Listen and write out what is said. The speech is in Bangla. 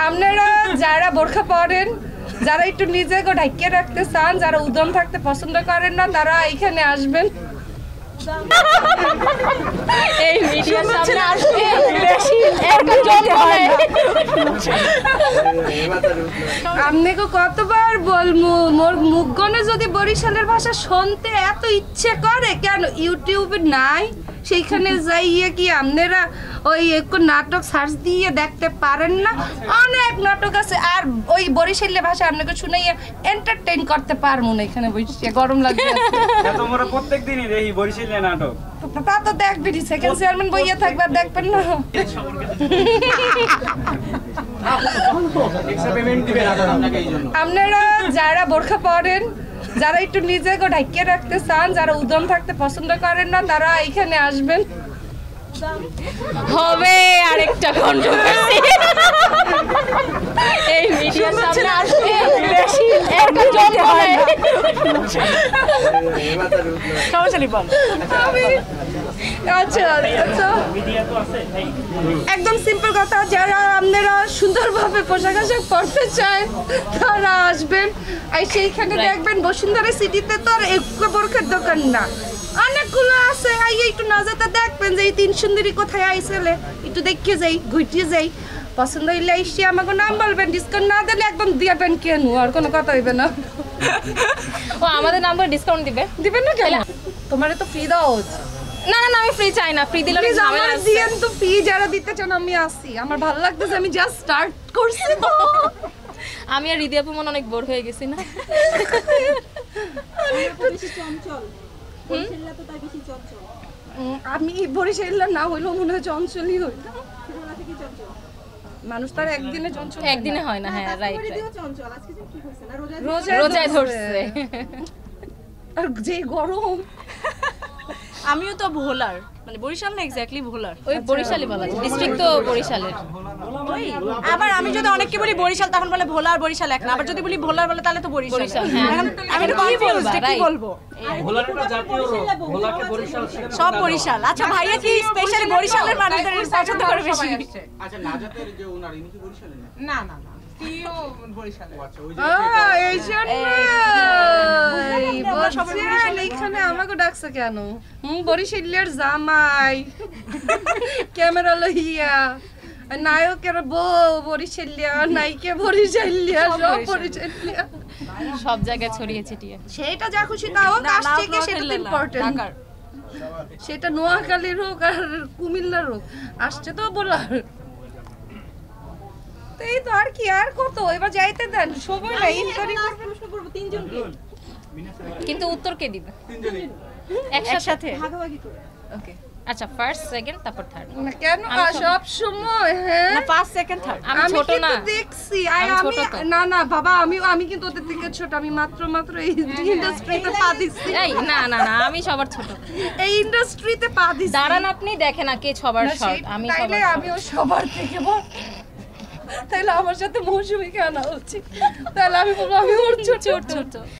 আপনারা যারা বোরখা পরেন, যারা একটু নিজেকে ঢাকিয়ে রাখতে চান, যারা উদম থাকতে পছন্দ করেন না, তারা এখানে আসবেন। এই মিডিয়ার সামনে আসবে একটা জন্ম হয়। আপনাকে কতবার বলমু, মোর মুখগণে যদি বরিশালের ভাষা শুনতে এত ইচ্ছে করে, কেন ইউটিউবে নাই? সেইখানে যাইয়ে কি আপনারা ওই একটু নাটক সার্চ দিয়ে দেখতে পারেন না? অনেক নাটক আছে, আর ওই বরিশালের ভাষা আপনাকে শুনাইয়া এন্টারটেইন করতে পারবো না। এখানে বসে গরম লাগবে। তোমরা প্রত্যেকদিনই দেখি বরিশালের নাটক। তা তো দেখবেনই, সেকেন্ড চেয়ারম্যান বইয়া থাকবে, আর দেখবেন না? আপনারা যারা বোরখা পরেন, যারা একটু নিজেকে ঢাকিয়ে রাখতে চান, যারা উদম থাকতে পছন্দ করেন না, তারা এখানে আসবেন। হবে আরেকটা কন্ট্রোভার্সি। এই মিডিয়ার সামনে আসবে একটা জন্ম হয়। সরাসরি বল। আচ্ছা আচ্ছা, একদম সিম্পল কথা, যারা আপনারা সুন্দরভাবে পোশাক আশাক পরতে চান তারা আসবেন। আর সেইখানে দেখবেন বসুন্ধরা সিটিতে তো আর একটু বোরখার দোকান না, অনেকগুলো আছে। একটু নজরটা দেখবেন যে এই তিন সুন্দরী কোথায় আইসলে, একটু দেখে যাই, ঘুরতে যাই। পছন্দ হইলে এসে আমাকে নাম বলবেন, ডিসকাউন্ট না দিলে একদম দিবেন কেন, আর কোনো কথা হইবে না। ও আমাদের নাম্বার ডিসকাউন্ট দিবেন না কেন? তোমারে তো ফ্রি দাও। না না না, আমি ফ্রি চাই না, ফ্রি দিলে অনেক ঝামেলা আছে। দিয়েন তো ফ্রি, যারা দিতে চান আমি আসি। আমার ভালো লাগতেছে, আমি জাস্ট স্টার্ট করছি তো। আমি আর হৃদয় মন অনেক বোর হয়ে গেছি না। আমি বরিশাল না হইলেও মনে হয় চঞ্চলই হইল। মানুষ তার একদিনে চঞ্চল একদিনে হয় না। হ্যাঁ রাইট, রোজায় ধরছে। আর যে গরম। আমিও তো ভোলার, মানে বরিশাল না, এক্স্যাক্টলি ভোলার। ওই বরিশালই বলা যায়, ডিস্ট্রিক্ট তো বরিশালের। আবার আমি যদি অনেককে বলি বরিশাল, তখন বলে ভোলা আর বরিশাল এক না। আবার যদি বলি ভোলার বলে, তাহলে তো বরিশাল। হ্যাঁ, আমি তো কনফিউজড কি বলবো। ভোলারটা জাতীয় রোগ, ভোলাকে বরিশাল সব বরিশাল। আচ্ছা ভাইয়া কি স্পেশালি বরিশালের মানুষদের পছন্দ করে বেশি? আচ্ছা নাজাতের যে ওনার, ইনি কি বরিশালের না? না না না, সিও বরিশালের। আচ্ছা ওই যে এই জন্য এইখানে আমাকে ডাকছে কেন? বরিশালের জামাই, ক্যামেরা লইয়া, নায়কের বউ বরিশালিয়া, নায়িকা বরিশালিয়া, সব বরিশালিয়া, সব জায়গায় ছড়িয়ে ছিটিয়ে। সেটা যা খুশি তাও কাছ থেকে, সেটা ইম্পর্টেন্ট। সেটা নোয়াখালীর হোক আর কুমিল্লার হোক, আসছে তো বলার। তো এই তো, আর কি, আর কত, এবার যাইতে দেন, সময় নাই। প্রশ্ন করব তিনজনকে, কিন্তু উত্তর কে দিবে? একসাথে ভাগাভাগি করে। ওকে, আচ্ছা ফার্স্ট সেকেন্ড তারপর থার্ড। না কেন সব সময়? হ্যাঁ না, ফার্স্ট সেকেন্ড থার্ড। আমি ছোট না, দেখছি। আমি না না বাবা, আমি কিন্তু ওদের থেকে ছোট। আমি মাত্র এই ইন্ডাস্ট্রিতে পা দিচ্ছি। এই না না না, আমি সবার ছোট। এই ইন্ডাস্ট্রিতে পা দিচ্ছি। দাঁড়ান, আপনি দেখেন না কে সবার শর্ট, আমি সবার। আমিও সবার থেকে বড়। তাইলে আমার সাথে মৌসুমীকে আনা উচিত। তাহলে আমি বলবো আমি ওর ছোট।